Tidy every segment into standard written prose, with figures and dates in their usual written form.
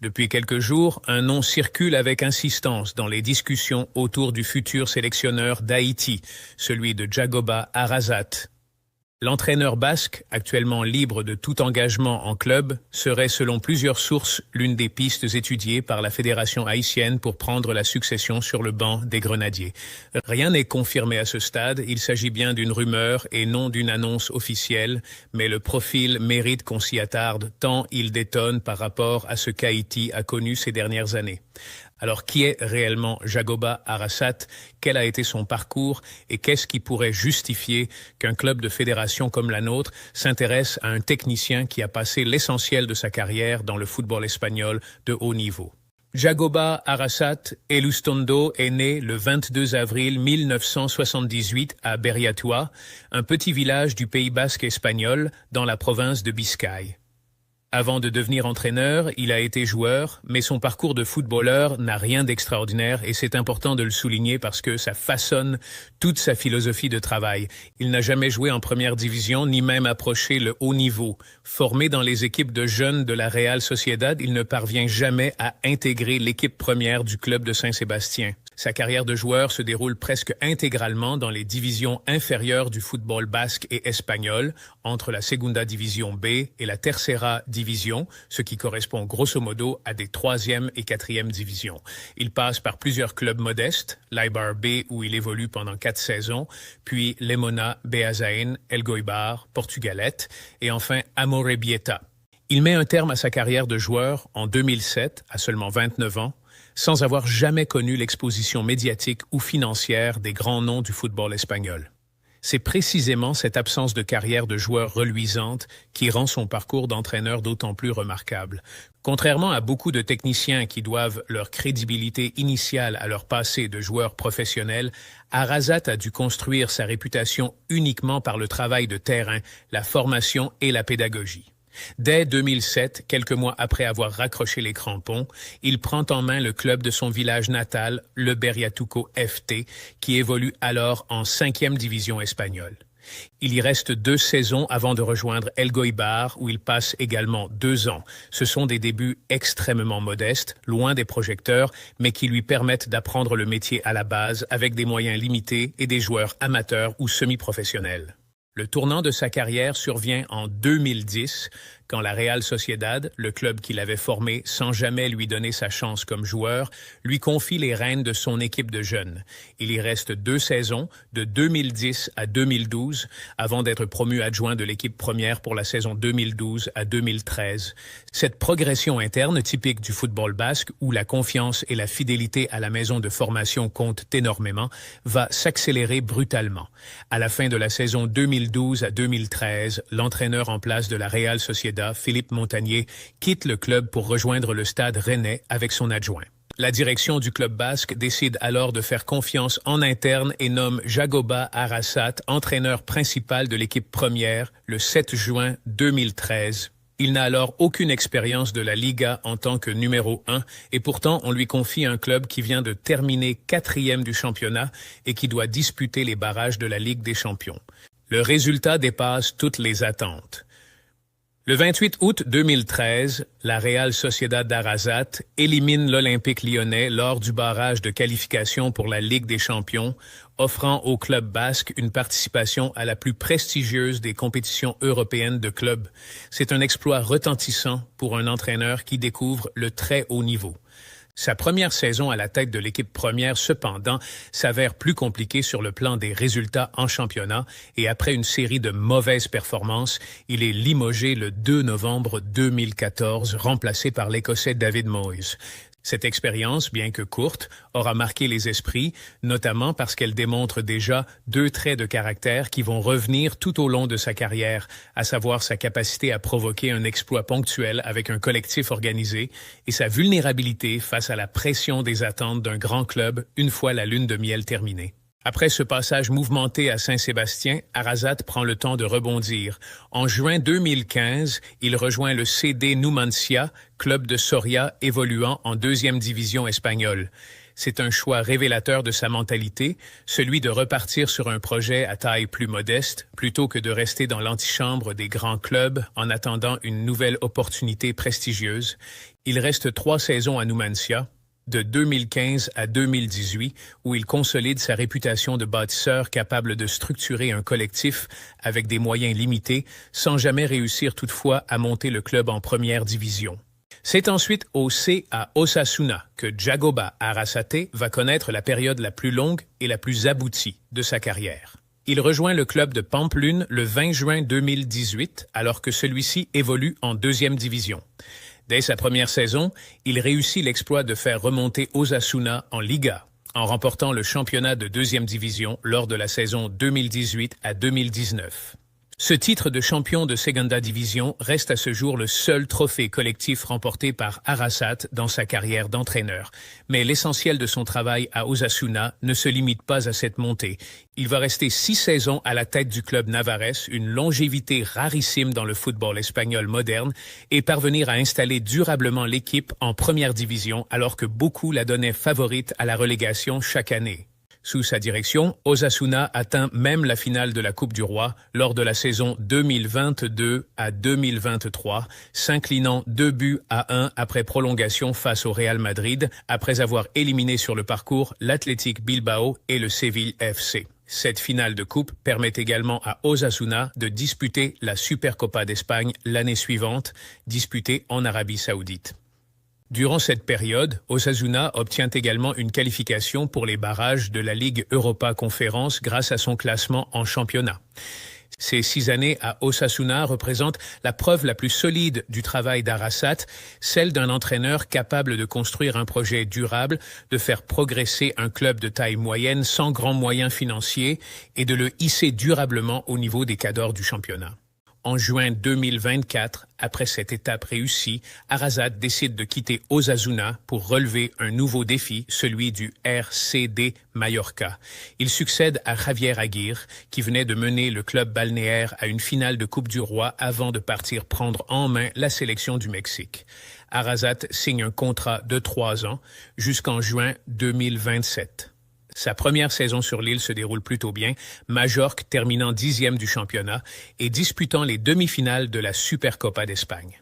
Depuis quelques jours, un nom circule avec insistance dans les discussions autour du futur sélectionneur d'Haïti, celui de Djagoba Arrasate. L'entraîneur basque, actuellement libre de tout engagement en club, serait selon plusieurs sources l'une des pistes étudiées par la fédération haïtienne pour prendre la succession sur le banc des Grenadiers. Rien n'est confirmé à ce stade, il s'agit bien d'une rumeur et non d'une annonce officielle, mais le profil mérite qu'on s'y attarde tant il détonne par rapport à ce qu'Haïti a connu ces dernières années. Alors, qui est réellement Djagoba Arrasate? Quel a été son parcours? Et qu'est-ce qui pourrait justifier qu'un club de fédération comme la nôtre s'intéresse à un technicien qui a passé l'essentiel de sa carrière dans le football espagnol de haut niveau? Djagoba Arrasate Elustondo est né le 22 avril 1978 à Berriatua, un petit village du Pays basque espagnol dans la province de Biscaye. Avant de devenir entraîneur, il a été joueur, mais son parcours de footballeur n'a rien d'extraordinaire et c'est important de le souligner parce que ça façonne toute sa philosophie de travail. Il n'a jamais joué en première division ni même approché le haut niveau. Formé dans les équipes de jeunes de la Real Sociedad, il ne parvient jamais à intégrer l'équipe première du club de Saint-Sébastien. Sa carrière de joueur se déroule presque intégralement dans les divisions inférieures du football basque et espagnol, entre la Segunda Division B et la Tercera Division, ce qui correspond grosso modo à des 3e et 4e divisions. Il passe par plusieurs clubs modestes, l'Aibar B où il évolue pendant 4 saisons, puis Lemona, Beasain, Elgoibar, Portugalete et enfin Amorebieta. Il met un terme à sa carrière de joueur en 2007, à seulement 29 ans, sans avoir jamais connu l'exposition médiatique ou financière des grands noms du football espagnol. C'est précisément cette absence de carrière de joueur reluisante qui rend son parcours d'entraîneur d'autant plus remarquable. Contrairement à beaucoup de techniciens qui doivent leur crédibilité initiale à leur passé de joueur professionnel, Arrasate a dû construire sa réputation uniquement par le travail de terrain, la formation et la pédagogie. Dès 2007, quelques mois après avoir raccroché les crampons, il prend en main le club de son village natal, le Berriatuco FT, qui évolue alors en 5e division espagnole. Il y reste 2 saisons avant de rejoindre Elgoibar, où il passe également 2 ans. Ce sont des débuts extrêmement modestes, loin des projecteurs, mais qui lui permettent d'apprendre le métier à la base avec des moyens limités et des joueurs amateurs ou semi-professionnels. Le tournant de sa carrière survient en 2010, quand la Real Sociedad, le club qu'il avait formé sans jamais lui donner sa chance comme joueur, lui confie les rênes de son équipe de jeunes. Il y reste 2 saisons, de 2010 à 2012, avant d'être promu adjoint de l'équipe première pour la saison 2012 à 2013. Cette progression interne typique du football basque, où la confiance et la fidélité à la maison de formation comptent énormément, va s'accélérer brutalement. À la fin de la saison 2012 à 2013, l'entraîneur en place de la Real Sociedad, Philippe Montagnier, quitte le club pour rejoindre le Stade Rennais avec son adjoint. La direction du club basque décide alors de faire confiance en interne et nomme Djagoba Arrasate entraîneur principal de l'équipe première le 7 juin 2013. Il n'a alors aucune expérience de la Liga en tant que numéro 1 et pourtant on lui confie un club qui vient de terminer 4e du championnat et qui doit disputer les barrages de la Ligue des Champions. Le résultat dépasse toutes les attentes. Le 28 août 2013, la Real Sociedad d'Arrasate élimine l'Olympique lyonnais lors du barrage de qualification pour la Ligue des Champions, offrant au club basque une participation à la plus prestigieuse des compétitions européennes de clubs. C'est un exploit retentissant pour un entraîneur qui découvre le très haut niveau. Sa première saison à la tête de l'équipe première, cependant, s'avère plus compliquée sur le plan des résultats en championnat et après une série de mauvaises performances, il est limogé le 2 novembre 2014, remplacé par l'Écossais David Moyes. Cette expérience, bien que courte, aura marqué les esprits, notamment parce qu'elle démontre déjà 2 traits de caractère qui vont revenir tout au long de sa carrière, à savoir sa capacité à provoquer un exploit ponctuel avec un collectif organisé et sa vulnérabilité face à la pression des attentes d'un grand club une fois la lune de miel terminée. Après ce passage mouvementé à Saint-Sébastien, Arrasate prend le temps de rebondir. En juin 2015, il rejoint le CD Numancia, club de Soria évoluant en 2e division espagnole. C'est un choix révélateur de sa mentalité, celui de repartir sur un projet à taille plus modeste, plutôt que de rester dans l'antichambre des grands clubs en attendant une nouvelle opportunité prestigieuse. Il reste 3 saisons à Numancia, de 2015 à 2018, où il consolide sa réputation de bâtisseur capable de structurer un collectif avec des moyens limités, sans jamais réussir toutefois à monter le club en première division. C'est ensuite au C à Osasuna que Djagoba Arrasate va connaître la période la plus longue et la plus aboutie de sa carrière. Il rejoint le club de Pampelune le 20 juin 2018, alors que celui-ci évolue en 2e division. Dès sa première saison, il réussit l'exploit de faire remonter Osasuna en Liga, en remportant le championnat de 2e division lors de la saison 2018 à 2019. Ce titre de champion de Segunda Division reste à ce jour le seul trophée collectif remporté par Arrasate dans sa carrière d'entraîneur. Mais l'essentiel de son travail à Osasuna ne se limite pas à cette montée. Il va rester 6 saisons à la tête du club navarrais, une longévité rarissime dans le football espagnol moderne, et parvenir à installer durablement l'équipe en première division alors que beaucoup la donnaient favorite à la relégation chaque année. Sous sa direction, Osasuna atteint même la finale de la Coupe du Roi lors de la saison 2022 à 2023, s'inclinant 2-1 après prolongation face au Real Madrid, après avoir éliminé sur le parcours l'Athletic Bilbao et le Séville FC. Cette finale de coupe permet également à Osasuna de disputer la Supercopa d'Espagne l'année suivante, disputée en Arabie Saoudite. Durant cette période, Osasuna obtient également une qualification pour les barrages de la Ligue Europa Conférence grâce à son classement en championnat. Ces 6 années à Osasuna représentent la preuve la plus solide du travail d'Arrasate, celle d'un entraîneur capable de construire un projet durable, de faire progresser un club de taille moyenne sans grands moyens financiers et de le hisser durablement au niveau des cadors du championnat. En juin 2024, après cette étape réussie, Arrasate décide de quitter Osasuna pour relever un nouveau défi, celui du RCD Mallorca. Il succède à Javier Aguirre, qui venait de mener le club balnéaire à une finale de Coupe du Roi avant de partir prendre en main la sélection du Mexique. Arrasate signe un contrat de 3 ans jusqu'en juin 2027. Sa première saison sur l'île se déroule plutôt bien, Majorque terminant 10e du championnat et disputant les demi-finales de la Supercopa d'Espagne.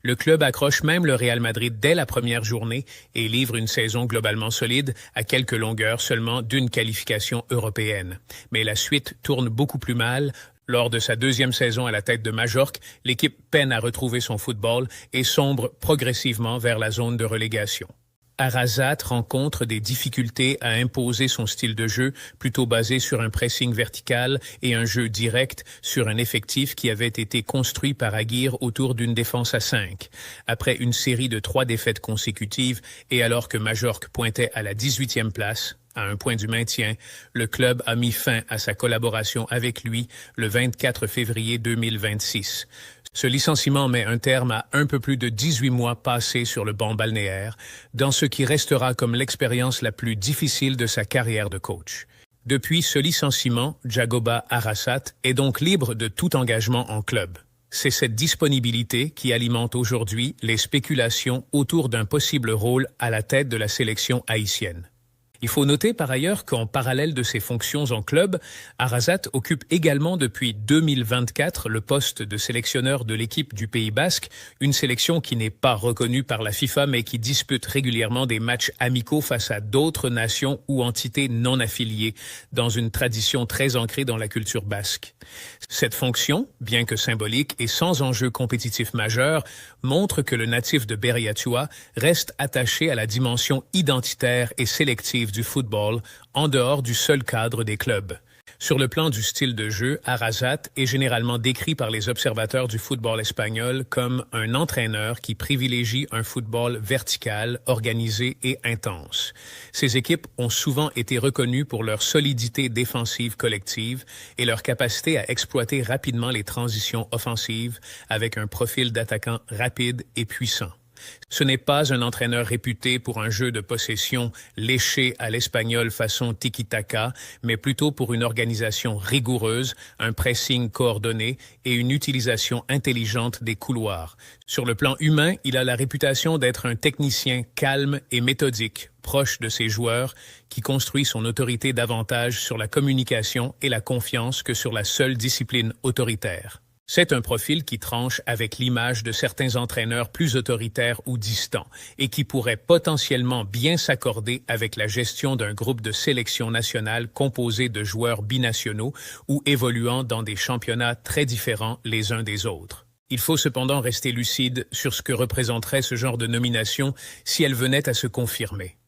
Le club accroche même le Real Madrid dès la première journée et livre une saison globalement solide, à quelques longueurs seulement d'une qualification européenne. Mais la suite tourne beaucoup plus mal. Lors de sa 2e saison à la tête de Majorque, l'équipe peine à retrouver son football et sombre progressivement vers la zone de relégation. Arrasate rencontre des difficultés à imposer son style de jeu, plutôt basé sur un pressing vertical et un jeu direct sur un effectif qui avait été construit par Aguirre autour d'une défense à 5. Après une série de 3 défaites consécutives et alors que Majorque pointait à la 18e place, à un point du maintien, le club a mis fin à sa collaboration avec lui le 24 février 2026. Ce licenciement met un terme à un peu plus de 18 mois passés sur le banc balnéaire, dans ce qui restera comme l'expérience la plus difficile de sa carrière de coach. Depuis ce licenciement, Djagoba Arrasate est donc libre de tout engagement en club. C'est cette disponibilité qui alimente aujourd'hui les spéculations autour d'un possible rôle à la tête de la sélection haïtienne. Il faut noter par ailleurs qu'en parallèle de ses fonctions en club, Arrasate occupe également depuis 2024 le poste de sélectionneur de l'équipe du Pays Basque, une sélection qui n'est pas reconnue par la FIFA mais qui dispute régulièrement des matchs amicaux face à d'autres nations ou entités non affiliées, dans une tradition très ancrée dans la culture basque. Cette fonction, bien que symbolique et sans enjeu compétitif majeur, montre que le natif de Berriatua reste attaché à la dimension identitaire et sélective du football en dehors du seul cadre des clubs. Sur le plan du style de jeu, Arrasate est généralement décrit par les observateurs du football espagnol comme un entraîneur qui privilégie un football vertical, organisé et intense. Ces équipes ont souvent été reconnues pour leur solidité défensive collective et leur capacité à exploiter rapidement les transitions offensives avec un profil d'attaquant rapide et puissant. Ce n'est pas un entraîneur réputé pour un jeu de possession léché à l'espagnol façon tiki-taka, mais plutôt pour une organisation rigoureuse, un pressing coordonné et une utilisation intelligente des couloirs. Sur le plan humain, il a la réputation d'être un technicien calme et méthodique, proche de ses joueurs, qui construit son autorité davantage sur la communication et la confiance que sur la seule discipline autoritaire. C'est un profil qui tranche avec l'image de certains entraîneurs plus autoritaires ou distants et qui pourrait potentiellement bien s'accorder avec la gestion d'un groupe de sélection nationale composé de joueurs binationaux ou évoluant dans des championnats très différents les uns des autres. Il faut cependant rester lucide sur ce que représenterait ce genre de nomination si elle venait à se confirmer.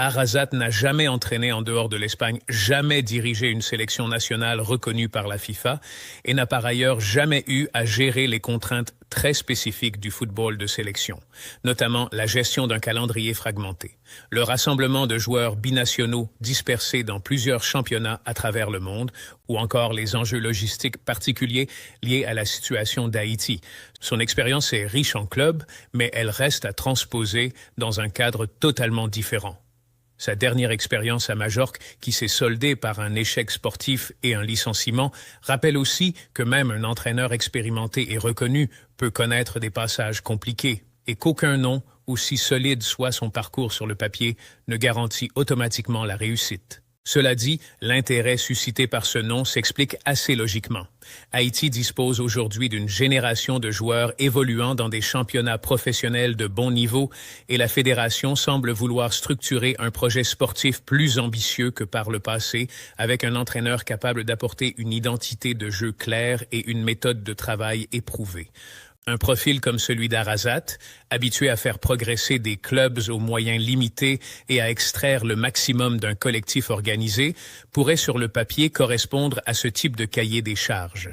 Arrasate n'a jamais entraîné en dehors de l'Espagne, jamais dirigé une sélection nationale reconnue par la FIFA et n'a par ailleurs jamais eu à gérer les contraintes très spécifiques du football de sélection, notamment la gestion d'un calendrier fragmenté, le rassemblement de joueurs binationaux dispersés dans plusieurs championnats à travers le monde, ou encore les enjeux logistiques particuliers liés à la situation d'Haïti. Son expérience est riche en clubs, mais elle reste à transposer dans un cadre totalement différent. Sa dernière expérience à Majorque, qui s'est soldée par un échec sportif et un licenciement, rappelle aussi que même un entraîneur expérimenté et reconnu peut connaître des passages compliqués et qu'aucun nom, aussi solide soit son parcours sur le papier, ne garantit automatiquement la réussite. Cela dit, l'intérêt suscité par ce nom s'explique assez logiquement. Haïti dispose aujourd'hui d'une génération de joueurs évoluant dans des championnats professionnels de bon niveau et la fédération semble vouloir structurer un projet sportif plus ambitieux que par le passé, avec un entraîneur capable d'apporter une identité de jeu claire et une méthode de travail éprouvée. Un profil comme celui d'Arrasate, habitué à faire progresser des clubs aux moyens limités et à extraire le maximum d'un collectif organisé, pourrait sur le papier correspondre à ce type de cahier des charges.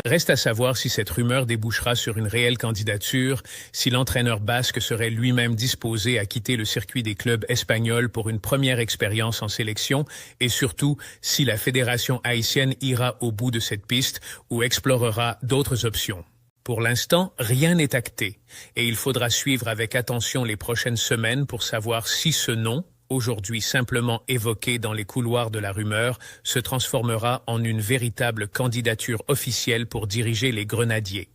Reste à savoir si cette rumeur débouchera sur une réelle candidature, si l'entraîneur basque serait lui-même disposé à quitter le circuit des clubs espagnols pour une première expérience en sélection et surtout si la fédération haïtienne ira au bout de cette piste ou explorera d'autres options. Pour l'instant, rien n'est acté et il faudra suivre avec attention les prochaines semaines pour savoir si ce nom, aujourd'hui simplement évoqué dans les couloirs de la rumeur, se transformera en une véritable candidature officielle pour diriger les Grenadiers.